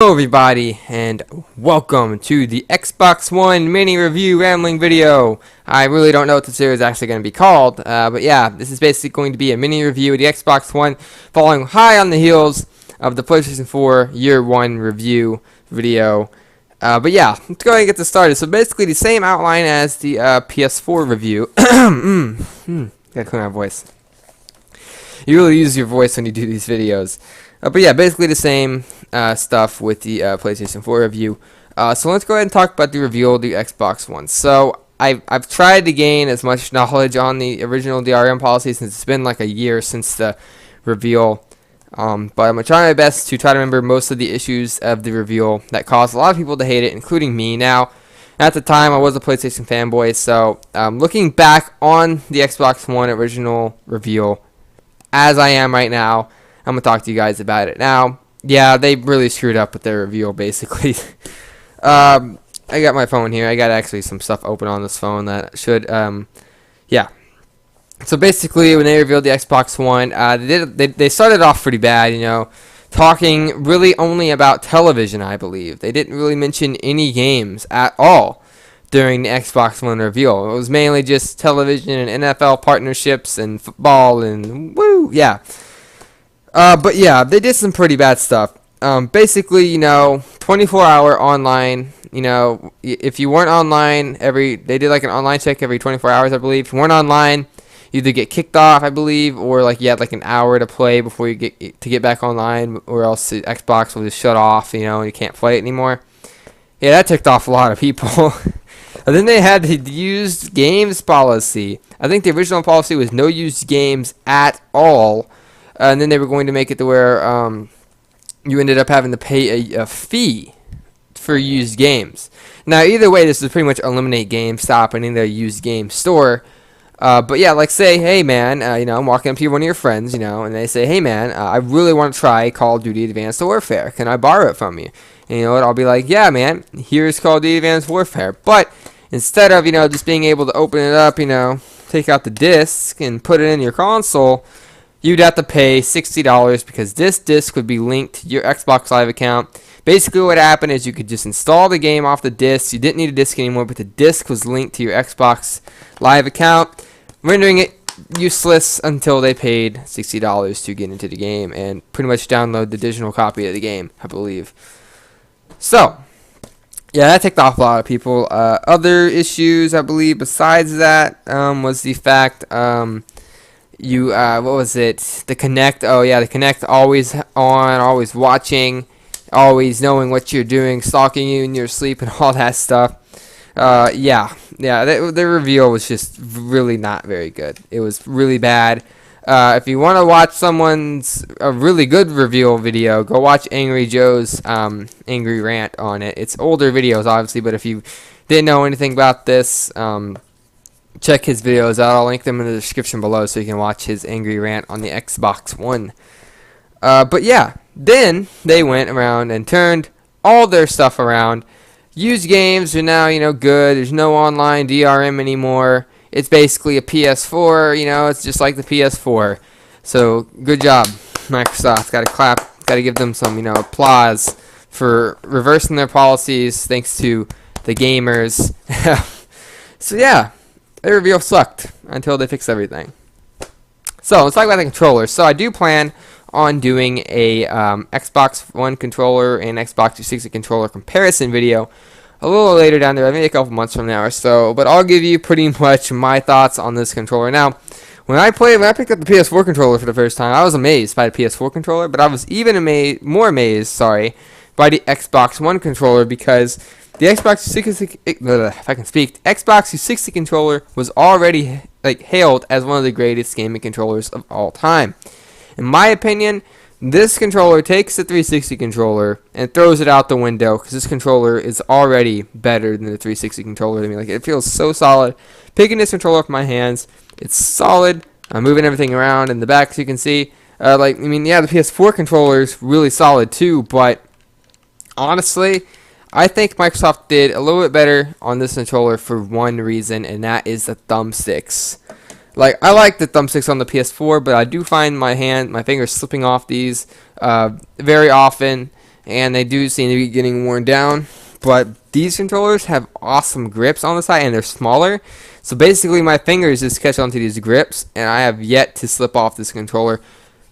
Hello everybody, and welcome to the Xbox One mini review rambling video. I really don't know what the series is actually going to be called, but yeah, this is basically going to be a mini review of the Xbox One, following high on the heels of the PlayStation 4 Year 1 review video. But yeah, let's go ahead and get this started. So basically the same outline as the PS4 review. Gotta clear my voice. You really use your voice when you do these videos. But yeah, basically the same stuff with the PlayStation 4 review. So let's go ahead and talk about the reveal of the Xbox One. So I've tried to gain as much knowledge on the original DRM policy since it's been like a year since the reveal. But I'm going to try my best to try to remember most of the issues of the reveal that caused a lot of people to hate it, including me. Now, at the time, I was a PlayStation fanboy, so looking back on the Xbox One original reveal, as I am right now, I'm going to talk to you guys about it. Now, yeah, they really screwed up with their reveal, basically. I got my phone here. I got actually some stuff open on this phone that should, yeah. So basically, when they revealed the Xbox One, they started off pretty bad, you know, talking really only about television, I believe. They didn't really mention any games at all during the Xbox One reveal. It was mainly just television and NFL partnerships and football and woo, yeah. But yeah, they did some pretty bad stuff. Basically, you know, 24-hour online. You know, if you weren't online they did like an online check every 24 hours, I believe. If you weren't online, you either get kicked off, I believe, or like you had like an hour to play before you get back online, or else the Xbox will just shut off, you know, and you can't play it anymore. Yeah, that ticked off a lot of people. And then they had the used games policy. I think the original policy was no used games at all. And then they were going to make it to where you ended up having to pay a fee for used games. Now, either way, this would pretty much eliminate GameStop and any other used game store. But yeah, like say, hey man, you know, I'm walking up to one of your friends, you know, and they say, hey man, I really want to try Call of Duty Advanced Warfare. Can I borrow it from you? And you know what? I'll be like, yeah man, here's Call of Duty Advanced Warfare. But instead of, you know, just being able to open it up, you know, take out the disc and put it in your console, you'd have to pay $60 because this disc would be linked to your Xbox Live account. Basically what happened is you could just install the game off the disc. You didn't need a disc anymore, but the disc was linked to your Xbox Live account, rendering it useless until they paid $60 to get into the game and pretty much download the digital copy of the game, I believe. So, yeah, that ticked off a lot of people. Other issues, I believe, besides that, was the fact... what was it? The Kinect. Oh yeah, the Kinect always on, always watching, always knowing what you're doing, stalking you in your sleep, and all that stuff. Yeah. The reveal was just really not very good. It was really bad. If you want to watch a really good reveal video, go watch Angry Joe's angry rant on it. It's older videos, obviously, but if you didn't know anything about this, check his videos out. I'll link them in the description below so you can watch his angry rant on the Xbox One. But yeah, then they went around and turned all their stuff around. Used games are now, you know, good. There's no online DRM anymore. It's basically a PS4, you know, it's just like the PS4. So, good job, Microsoft. Got to clap, got to give them some, you know, applause for reversing their policies thanks to the gamers. So yeah. The reveal sucked until they fixed everything. So let's talk about the controllers. So I do plan on doing a Xbox One controller and Xbox 360 controller comparison video a little later down there, maybe a couple months from now or so. But I'll give you pretty much my thoughts on this controller. Now, when I picked up the PS4 controller for the first time, I was amazed by the PS4 controller, but I was even more amazed, by the Xbox One controller because the Xbox 360, if I can speak, Xbox 360 controller was already hailed as one of the greatest gaming controllers of all time. In my opinion, this controller takes the 360 controller and throws it out the window because this controller is already better than the 360 controller to me. Like, it feels so solid. Picking this controller up in my hands, it's solid. I'm moving everything around in the back, so you can see. Yeah, the PS4 controller is really solid too, but honestly, I think Microsoft did a little bit better on this controller for one reason, and that is the thumbsticks. Like, I like the thumbsticks on the PS4, but I do find my fingers slipping off these very often. and they do seem to be getting worn down. But these controllers have awesome grips on the side, and they're smaller. So basically, my fingers just catch onto these grips, and I have yet to slip off this controller.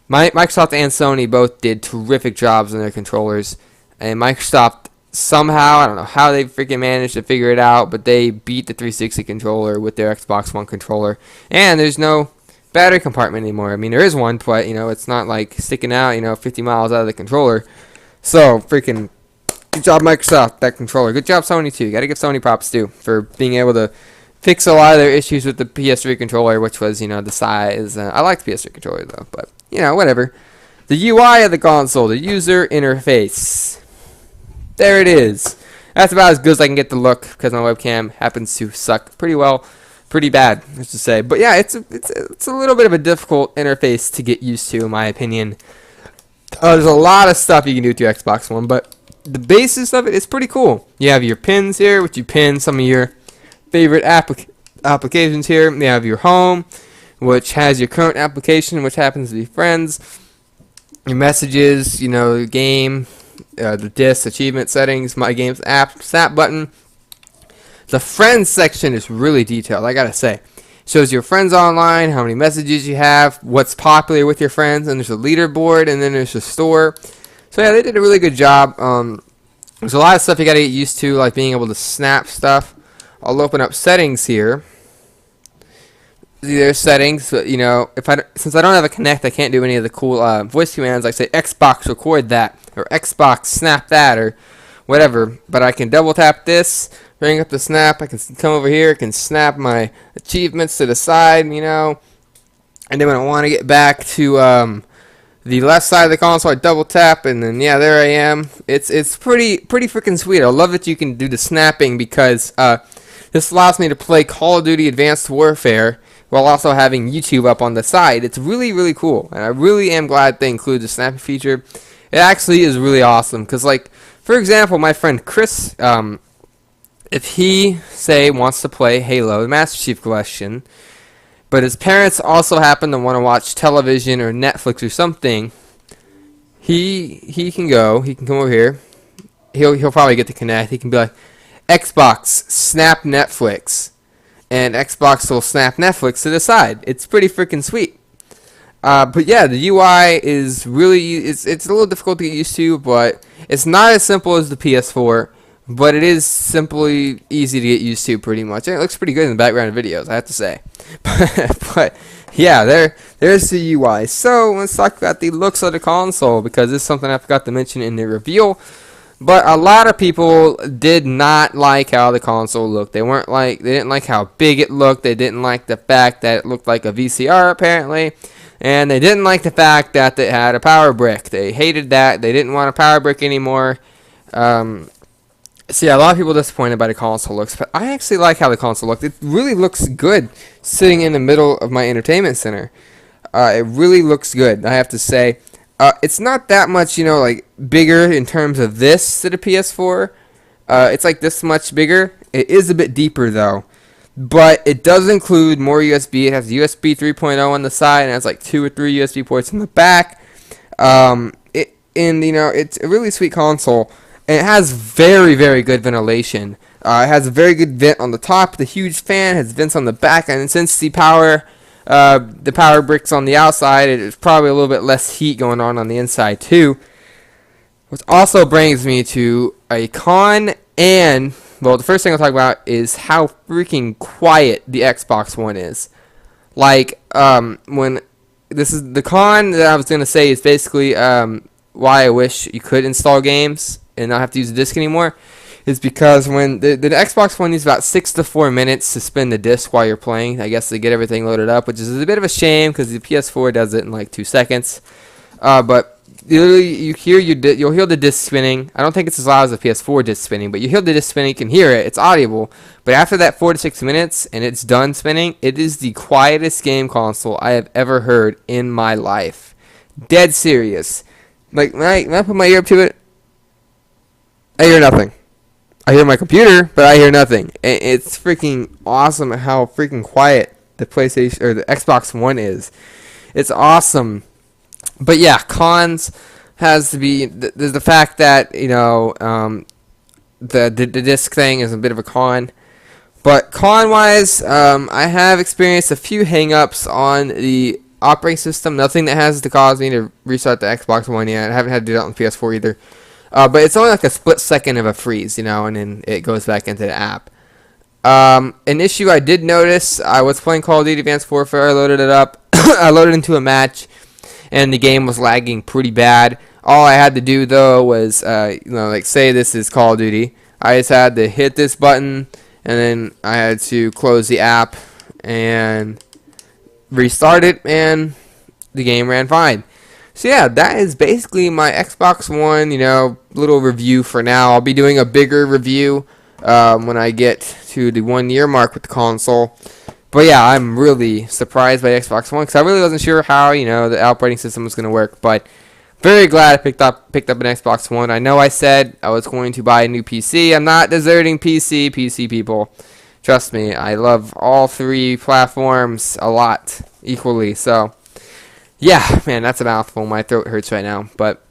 Microsoft and Sony both did terrific jobs on their controllers, and Microsoft somehow, I don't know how they freaking managed to figure it out, but they beat the 360 controller with their Xbox One controller. And there's no battery compartment anymore. I mean, there is one, but it's not like sticking out 50 miles out of the controller. So freaking good job, Microsoft, that controller. Good job, Sony too. Got to give Sony props too for being able to fix a lot of their issues with the PS3 controller, which was the size. I like the PS3 controller though, but whatever. The UI of the console, the user interface. There it is. That's about as good as I can get the look, because my webcam happens to suck pretty bad, let's just say. But yeah, it's a little bit of a difficult interface to get used to, in my opinion. There's a lot of stuff you can do with your Xbox One, but the basis of it is pretty cool. You have your pins here, which you pin some of your favorite applications here. You have your home, which has your current application, which happens to be friends. Your messages, the game, the disc, achievement settings, my games app, snap button. The friends section is really detailed, I gotta say. Shows your friends online, how many messages you have, what's popular with your friends, and there's a leaderboard, and then there's a store. So yeah, they did a really good job. There's a lot of stuff you gotta get used to, like being able to snap stuff. I'll open up settings here. There's settings, since I don't have a Kinect, I can't do any of the cool voice commands like say Xbox record that, or Xbox snap that, or whatever. But I can double tap this, bring up the snap. I can come over here, I can snap my achievements to the side, and then when I want to get back to the left side of the console, I double tap, and then there I am. It's pretty freaking sweet. I love that you can do the snapping, because this allows me to play Call of Duty Advanced Warfare while also having YouTube up on the side. It's really cool, and I really am glad they include the snapping feature. It actually is really awesome, because for example, my friend Chris, if he wants to play Halo the Master Chief Collection, but his parents also happen to want to watch television or Netflix or something, he can come over here. He'll probably get to connect. He can be like, Xbox snap Netflix, and Xbox will snap Netflix to the side. It's pretty freaking sweet. But yeah, the UI is really, it's a little difficult to get used to, but it's not as simple as the PS4, but it is simply easy to get used to pretty much. And it looks pretty good in the background of videos, I have to say. But yeah, there's the UI. So let's talk about the looks of the console, because this is something I forgot to mention in the review. But a lot of people did not like how the console looked. They didn't like how big it looked. They didn't like the fact that it looked like a VCR apparently. And they didn't like the fact that it had a power brick. They hated that. They didn't want a power brick anymore. So yeah, a lot of people are disappointed by the console looks, but I actually like how the console looked. It really looks good sitting in the middle of my entertainment center. It really looks good, I have to say. It's not that much, bigger in terms of this to the PS4. It's like this much bigger. It is a bit deeper though, but it does include more USB. It has USB 3.0 on the side, and it has like 2 or 3 USB ports in the back. It's a really sweet console, and it has very good ventilation. It has a very good vent on the top. The huge fan has vents on the back, and since the power bricks on the outside, it's probably a little bit less heat going on the inside too. Which also brings me to a con, and well, the first thing I'll talk about is how freaking quiet the Xbox One is. When this is the con that I was gonna say is basically why I wish you could install games and not have to use the disc anymore, is because when the Xbox One needs about 6 to 4 minutes to spin the disc while you're playing, I guess, to get everything loaded up, which is a bit of a shame because the PS4 does it in like 2 seconds. But you'll hear the disc spinning. I don't think it's as loud as the PS4 disc spinning, but you hear the disc spinning, you can hear it, it's audible. But after that 4 to 6 minutes and it's done spinning, it is the quietest game console I have ever heard in my life. Dead serious. Like when I put my ear up to it, I hear nothing. I hear my computer, but I hear nothing. And it's freaking awesome how freaking quiet the PlayStation or the Xbox One is. It's awesome. But yeah, cons. has to be the fact that, you know, the disc thing is a bit of a con. But con-wise, I have experienced a few hang-ups on the operating system. Nothing that has to cause me to restart the Xbox One yet. I haven't had to do that on the PS4 either. But it's only like a split second of a freeze, you know, and then it goes back into the app. An issue I did notice, I was playing Call of Duty Advanced Warfare, I loaded it up, I loaded into a match, and the game was lagging pretty bad. All I had to do, though, was, you know, like, say this is Call of Duty. I just had to hit this button, and then I had to close the app and restart it, and the game ran fine. So yeah, that is basically my Xbox One, you know, little review for now. I'll be doing a bigger review when I get to the 1 year mark with the console. But yeah, I'm really surprised by Xbox One because I really wasn't sure how, you know, the operating system was going to work. But very glad I picked up an Xbox One. I know I said I was going to buy a new PC. I'm not deserting PC people. Trust me, I love all three platforms a lot, equally. So, yeah, man, that's a mouthful. My throat hurts right now. But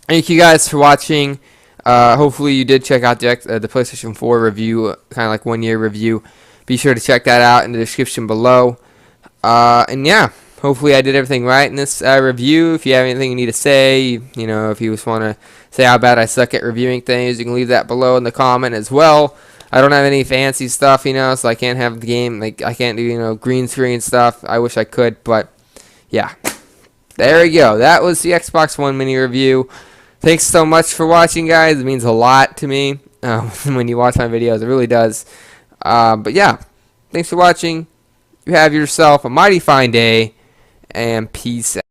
thank you guys for watching. Hopefully you did check out the PlayStation 4 review, kind of like 1 year review. Be sure to check that out in the description below. And yeah, hopefully I did everything right in this review. If you have anything you need to say, you know, if you just want to say how bad I suck at reviewing things, you can leave that below in the comment as well. I don't have any fancy stuff, you know, so I can't have the game, like, I can't do, you know, green screen stuff. I wish I could, but yeah. There we go. That was the Xbox One mini review. Thanks so much for watching, guys. It means a lot to me when you watch my videos. It really does. But yeah, thanks for watching. You have yourself a mighty fine day, and peace out.